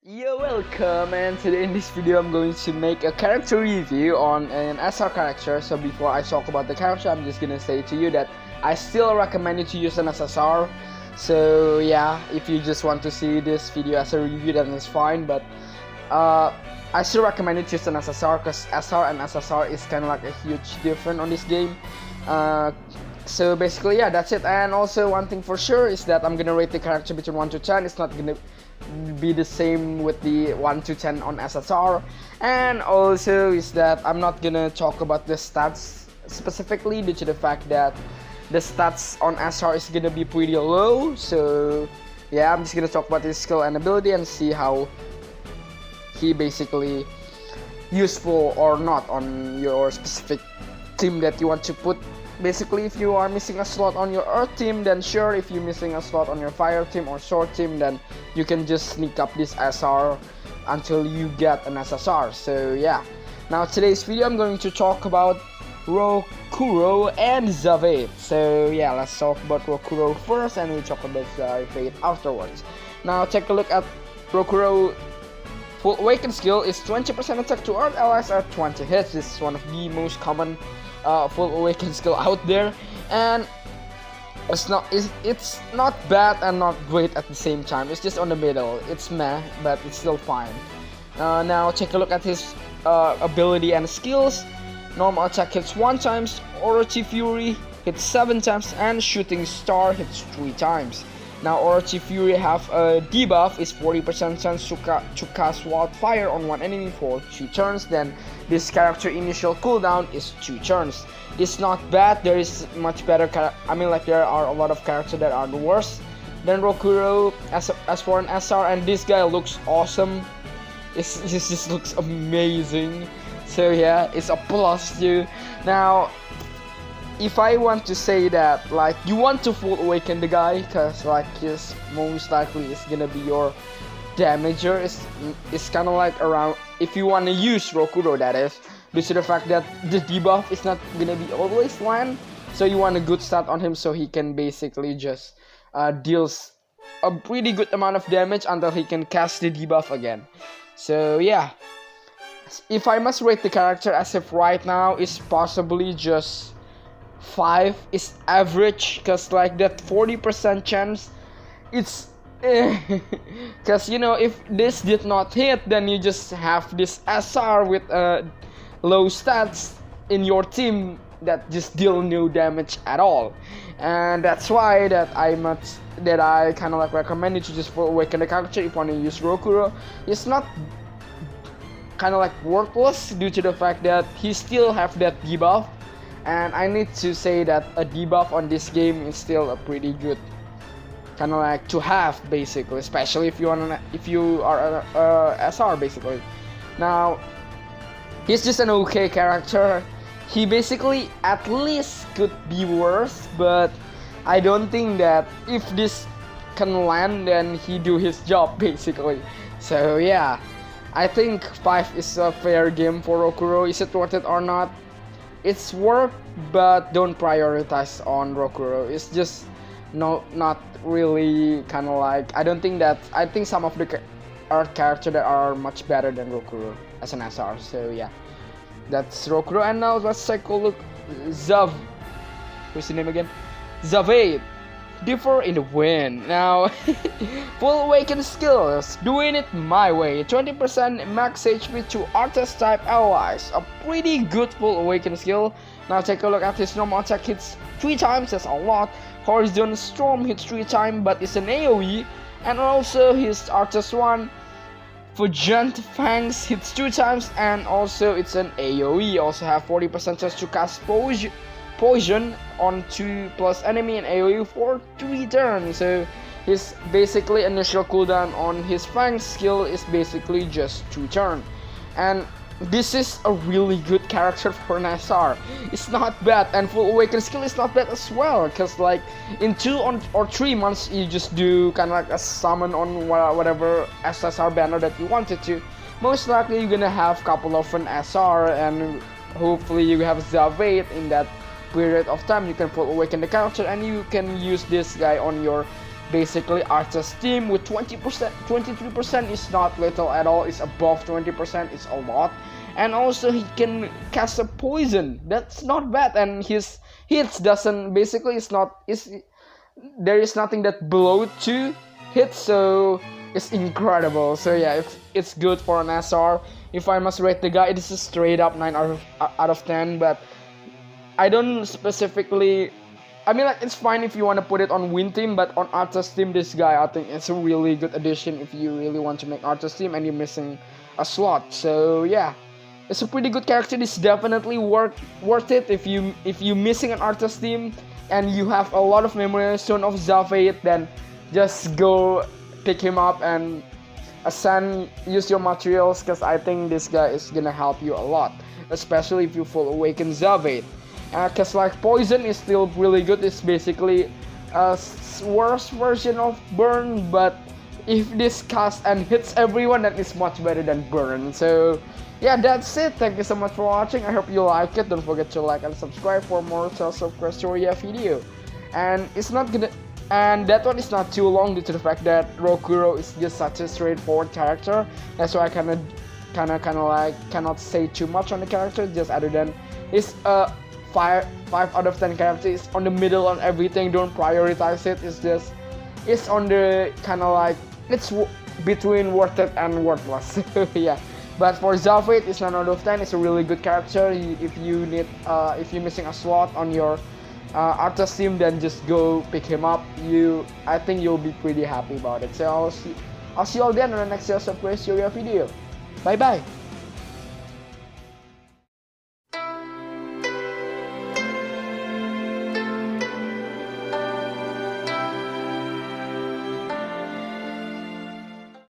You're welcome, and today in this video I'm going to make a character review on an SR character. So before I talk about the character, I'm just gonna say to you that I still recommend you to use an SSR. So yeah, if you just want to see this video as a review, then it's fine, but I still recommend you to use an SSR because SR and SSR is kind of like a huge difference on this game. So basically, yeah, that's it. And also one thing for sure is that I'm gonna rate the character between 1 to 10. It's not gonna be the same with the 1 to 10 on SSR. And also is that I'm not gonna talk about the stats specifically due to the fact that the stats on SR is gonna be pretty low. So yeah, I'm just gonna talk about his skill and ability and see how he basically useful or not on your specific team that you want to put. Basically, if you are missing a slot on your earth team, then sure. If you're missing a slot on your fire team or sword team, then you can just sneak up this SR until you get an SSR. So yeah, now today's video I'm going to talk about Rokurou and Zaveid. So yeah, let's talk about Rokurou first and we'll talk about Zaveid afterwards. Now take a look at Rokurou. Full awaken skill is 20% attack to earth allies at 20 hits. This is one of the most common full awaken skill out there, and it's not bad and not great at the same time. It's just on the middle. It's meh, but it's still fine. Now take a look at his ability and skills. Normal attack hits 1 times, Orochi Fury hits 7 times, and Shooting Star hits 3 times. Now Orochi Fury have a debuff is 40% chance to cast wildfire on one enemy for 2 turns. Then this character initial cooldown is 2 turns. It's not bad. There is much better there are a lot of characters that are the worst than Rokurou as for an SR, and this guy looks awesome. It just looks amazing. So yeah, it's a plus too. Now if I want to say that, like, you want to full awaken the guy, cause like he's most likely is gonna be your damager. It's kind of like around, if you want to use Rokurou, that is, due to the fact that the debuff is not gonna be always land. So you want a good start on him so he can basically just deals a pretty good amount of damage until he can cast the debuff again. So yeah, if I must rate the character as of right now, it's possibly just 5 is average, cause like that 40% chance, it's cause you know, if this did not hit, then you just have this SR with low stats in your team that just deal no damage at all, and that's why that I kind of like recommend you to just full awaken the character if you want to use Rokurou. It's not kind of like worthless due to the fact that he still have that debuff. And I need to say that a debuff on this game is still a pretty good kind of like to have, basically, especially if you are a SR basically. Now he's just an okay character. He basically at least could be worse, but I don't think that if this can land, then he do his job basically. So yeah, I think 5 is a fair game for Rokurou. Is it worth it or not? It's worth, but don't prioritize on Rokurou. It's just not really kind of like, I think some of the art characters that are much better than Rokurou as an SR. So yeah, that's Rokurou. And now let's take a look. What's the name again? Zaveid. Differ in the win. Now full awaken skills, doing it my way, 20% max HP to artist type allies, a pretty good full awaken skill. Now take a look at his normal attack hits 3 times, that's a lot. Horizon Storm hits 3 times, but it's an AoE. And also his artist one, Fugent Fangs hits 2 times, and also it's an AoE. Also have 40% chance to cast poison on 2+ enemy and AoE for 3 turns. So his basically initial cooldown on his Fang skill is basically just 2 turns. And this is a really good character for an SR. It's not bad, and full awaken skill is not bad as well, because like in 2 or 3 months you just do kind of like a summon on whatever SSR banner that you wanted to. Most likely you're gonna have a couple of an SR, and hopefully you have Zaveid in that period of time. You can full awaken the character and you can use this guy on your basically Arthur's team with 20%, 23% is not little at all. It's above 20%. It's a lot. And also he can cast a poison. That's not bad. And his hits doesn't basically there is nothing that below 2 hits, so it's incredible. So yeah, it's good for an SR. If I must rate the guy, it is a straight up 9 out of 10. But I don't specifically. I mean, like, it's fine if you want to put it on win team, but on Arthur's team, this guy, I think it's a really good addition if you really want to make Arthur's team and you're missing a slot. So yeah, it's a pretty good character. It's definitely worth it if you missing an Arthur's team and you have a lot of memory stone of Zaveid, then just go pick him up and use your materials, because I think this guy is gonna help you a lot, especially if you full awaken Zaveid. Because like poison is still really good. It's basically a worse version of burn, but if this cast and hits everyone, then it's much better than burn. So yeah, that's it. Thank you so much for watching. I hope you like it. Don't forget to like and subscribe for more Tales of Crestoria video. And that one is not too long due to the fact that Rokurou is just such a straightforward character. That's why I kind of cannot say too much on the character, just other than it's a 5 out of 10 character. It's on the middle on everything. Don't prioritize it. It's on the it's between worth it and worthless. Yeah. But for Zaveid, it's 9 out of 10. It's a really good character. If you're missing a slot on your Arthur's team, then just go pick him up. I think you'll be pretty happy about it. So I'll see you all then on the next Tales of Crestoria video. Bye bye.